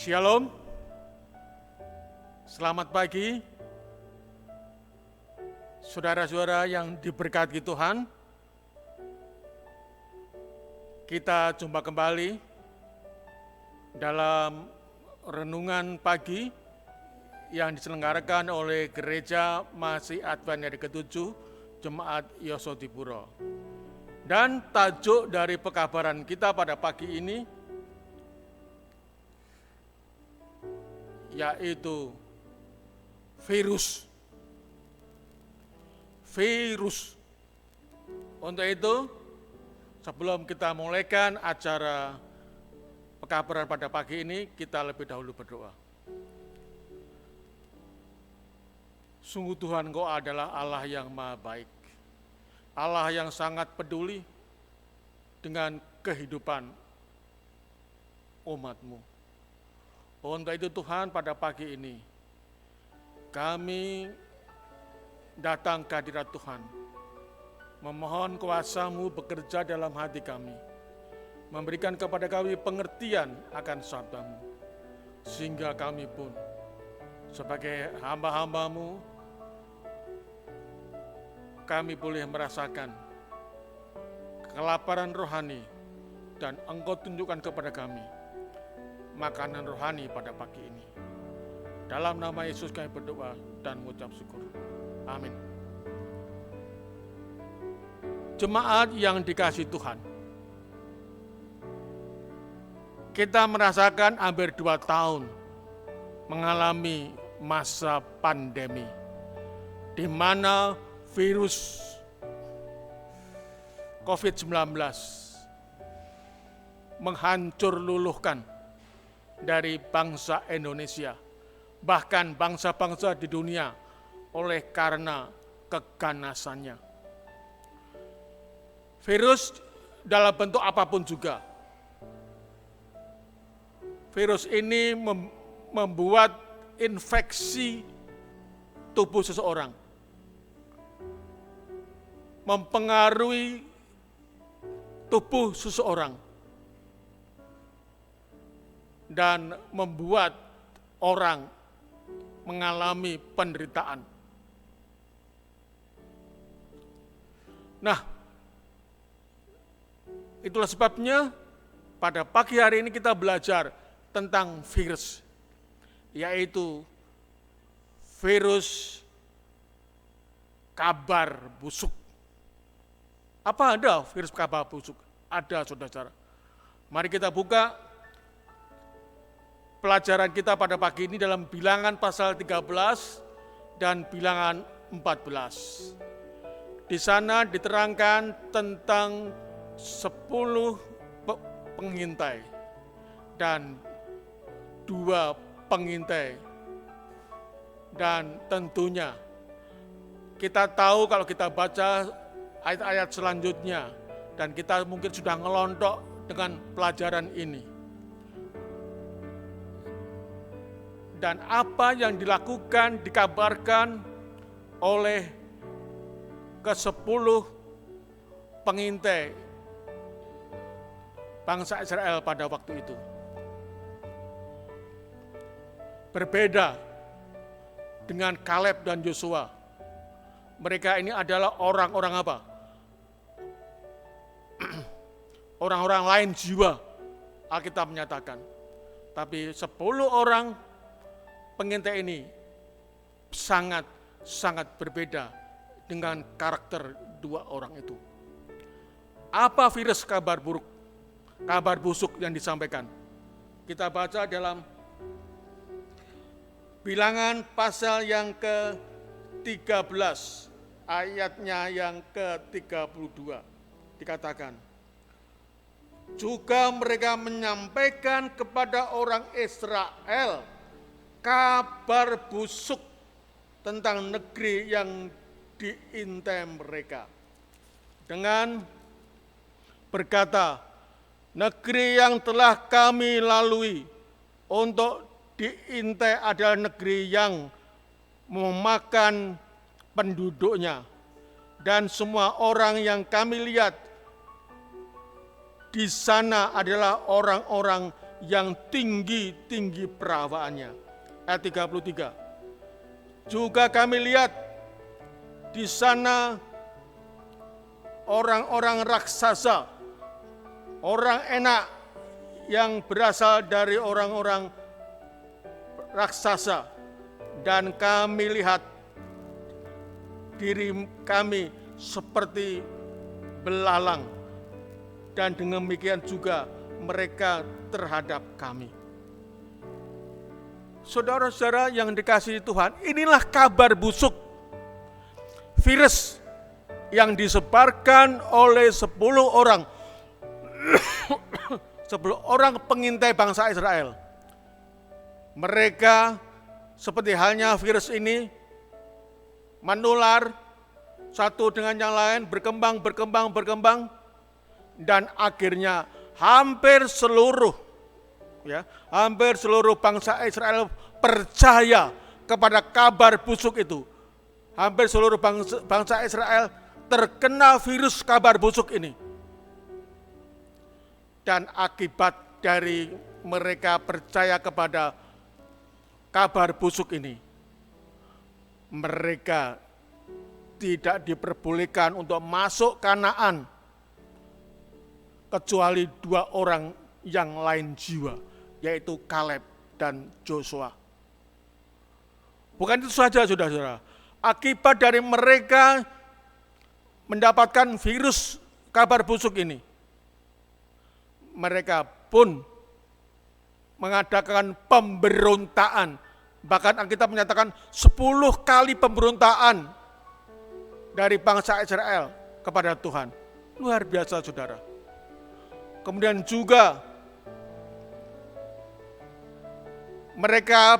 Shalom, selamat pagi, saudara-saudara yang diberkati Tuhan. Kita jumpa kembali dalam renungan pagi yang diselenggarakan oleh Gereja Masih Advent Hari ke-7 Jemaat Yosodipuro. Dan tajuk dari pekabaran kita pada pagi ini yaitu virus. Untuk itu, sebelum kita mulaikan acara pekabaran pada pagi ini, kita lebih dahulu berdoa. Sungguh Tuhan, Engkau adalah Allah yang maha baik, Allah yang sangat peduli dengan kehidupan umat-Mu. Untuk itu Tuhan, pada pagi ini kami datang ke hadirat Tuhan, memohon kuasa-Mu bekerja dalam hati kami, memberikan kepada kami pengertian akan sabda-Mu, sehingga kami pun sebagai hamba-hamba-Mu, kami boleh merasakan kelaparan rohani dan Engkau tunjukkan kepada kami makanan rohani pada pagi ini. Dalam nama Yesus kami berdoa dan mengucap syukur. Amin. Jemaat yang dikasihi Tuhan, kita merasakan hampir 2 tahun mengalami masa pandemi, di mana virus COVID-19 menghancur luluhkan dari bangsa Indonesia, bahkan bangsa-bangsa di dunia oleh karena keganasannya. Virus dalam bentuk apapun juga. Virus ini membuat infeksi tubuh seseorang, mempengaruhi tubuh seseorang, dan membuat orang mengalami penderitaan. Nah, itulah sebabnya pada pagi hari ini kita belajar tentang virus, yaitu virus kabar busuk. Apa ada virus kabar busuk? Ada, saudara-saudara. Mari kita buka pelajaran kita pada pagi ini dalam Bilangan pasal 13 dan Bilangan 14. Di sana diterangkan tentang 10 pengintai dan 2 pengintai. Dan tentunya kita tahu kalau kita baca ayat-ayat selanjutnya, dan kita mungkin sudah ngelontok dengan pelajaran ini. Dan apa yang dilakukan, dikabarkan oleh ke-10 pengintai bangsa Israel pada waktu itu. Berbeda dengan Kaleb dan Yosua. Mereka ini adalah orang-orang apa? Orang-orang lain jiwa, Alkitab menyatakan. Tapi 10 orang pengintai ini sangat berbeda dengan karakter 2 orang itu. Apa virus kabar buruk, kabar busuk yang disampaikan? Kita baca dalam Bilangan pasal yang ke-13, ayatnya yang ke-32. Dikatakan, juga mereka menyampaikan kepada orang Israel kabar busuk tentang negeri yang diintai mereka, dengan berkata, negeri yang telah kami lalui untuk diintai adalah negeri yang memakan penduduknya, dan semua orang yang kami lihat di sana adalah orang-orang yang tinggi-tinggi perawaannya. Ayat 33. Juga kami lihat di sana orang-orang raksasa, orang enak yang berasal dari orang-orang raksasa, dan kami lihat diri kami seperti belalang, dan demikian juga mereka terhadap kami. Saudara-saudara yang dikasihi Tuhan, inilah kabar busuk virus yang disebarkan oleh 10 orang 10 orang pengintai bangsa Israel. Mereka seperti halnya virus ini menular satu dengan yang lain, berkembang, dan akhirnya hampir seluruh bangsa Israel percaya kepada kabar busuk itu. Hampir seluruh bangsa Israel terkena virus kabar busuk ini. Dan akibat dari mereka percaya kepada kabar busuk ini, mereka tidak diperbolehkan untuk masuk Kanaan kecuali 2 orang yang lain jiwa, yaitu Kaleb dan Joshua. Bukan itu saja, saudara-saudara. Akibat dari mereka mendapatkan virus kabar busuk ini, mereka pun mengadakan pemberontakan. Bahkan Alkitab menyatakan 10 kali pemberontakan dari bangsa Israel kepada Tuhan. Luar biasa, saudara. Kemudian juga mereka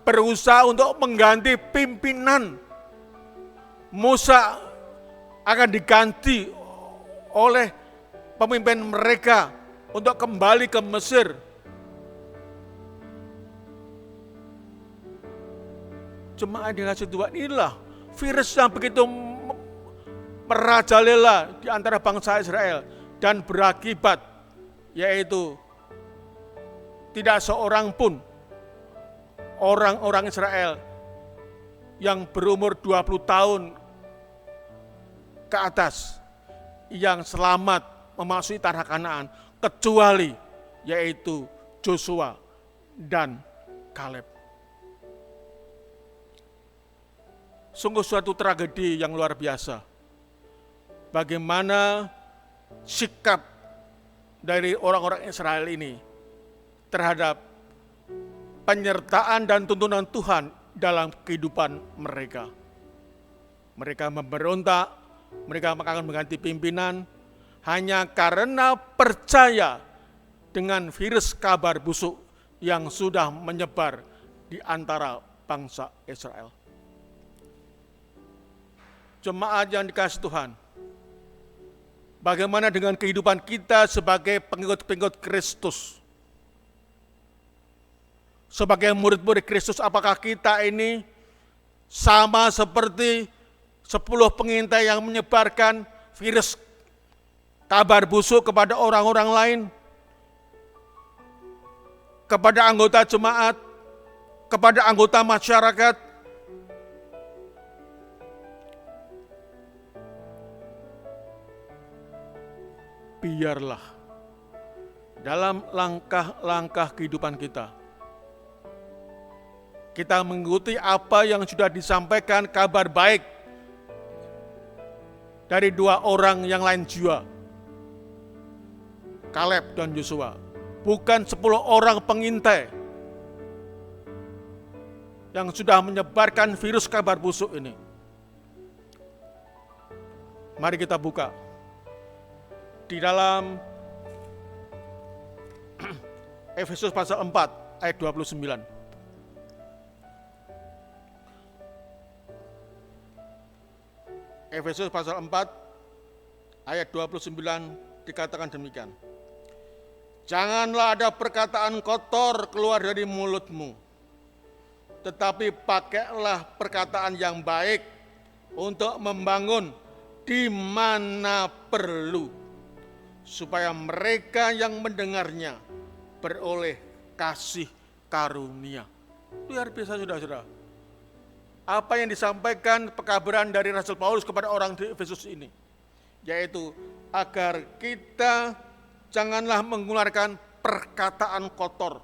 berusaha untuk mengganti pimpinan. Musa akan diganti oleh pemimpin mereka untuk kembali ke Mesir. Jemaat dikasihi Tuhan, inilah virus yang begitu merajalela di antara bangsa Israel dan berakibat, yaitu tidak seorang pun orang-orang Israel yang berumur 20 tahun ke atas yang selamat memasuki tanah Kanaan, kecuali yaitu Joshua dan Kaleb. Sungguh suatu tragedi yang luar biasa. Bagaimana sikap dari orang-orang Israel ini terhadap penyertaan dan tuntunan Tuhan dalam kehidupan mereka. Mereka memberontak, mereka akan mengganti pimpinan hanya karena percaya dengan virus kabar busuk yang sudah menyebar di antara bangsa Israel. Jemaat yang dikasihi Tuhan, bagaimana dengan kehidupan kita sebagai pengikut-pengikut Kristus? Sebagai murid-murid Kristus, apakah kita ini sama seperti 10 pengintai yang menyebarkan virus kabar busuk kepada orang-orang lain, kepada anggota jemaat, kepada anggota masyarakat? Biarlah dalam langkah-langkah kehidupan kita mengikuti apa yang sudah disampaikan kabar baik dari 2 orang yang lain jiwa, Kaleb dan Joshua, bukan 10 orang pengintai yang sudah menyebarkan virus kabar busuk ini. Mari kita buka di dalam Efesus pasal 4 ayat 29. Efesus pasal 4 ayat 29 dikatakan demikian. Janganlah ada perkataan kotor keluar dari mulutmu, tetapi pakailah perkataan yang baik untuk membangun di mana perlu, supaya mereka yang mendengarnya beroleh kasih karunia. Luar biasa saudara-saudara. Apa yang disampaikan pekabaran dari Rasul Paulus kepada orang di Efesus ini, yaitu agar kita janganlah mengeluarkan perkataan kotor.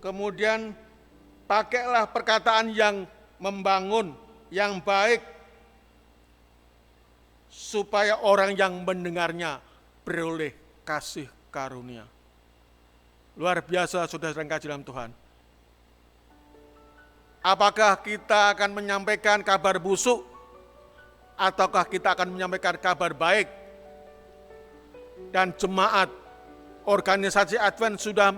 Kemudian pakailah perkataan yang membangun, yang baik, supaya orang yang mendengarnya beroleh kasih karunia. Luar biasa saudara-saudara yang kasih dalam Tuhan. Apakah kita akan menyampaikan kabar busuk, ataukah kita akan menyampaikan kabar baik? Dan jemaat organisasi Advent sudah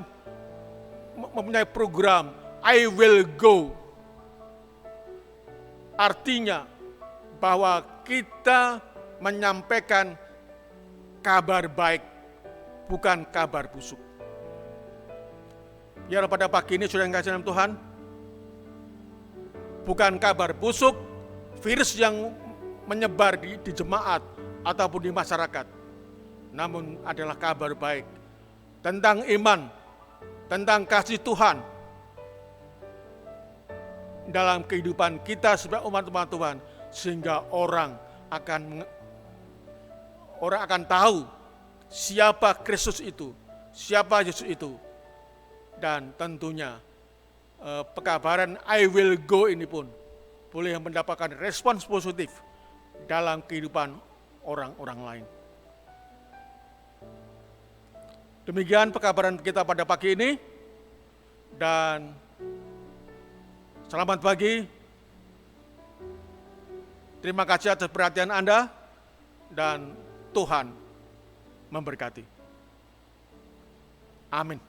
mempunyai program I will go. Artinya bahwa kita menyampaikan kabar baik, bukan kabar busuk. Biar pada pagi ini sudah dikasih dalam Tuhan, bukan kabar busuk, virus yang menyebar di jemaat ataupun di masyarakat, namun adalah kabar baik tentang iman, tentang kasih Tuhan dalam kehidupan kita sebagai umat-umat Tuhan, sehingga orang akan tahu siapa Kristus itu, siapa Yesus itu. Dan tentunya pekabaran I will go ini pun boleh mendapatkan respons positif dalam kehidupan orang-orang lain. Demikian pekabaran kita pada pagi ini, dan selamat pagi. Terima kasih atas perhatian Anda, dan Tuhan memberkati. Amin.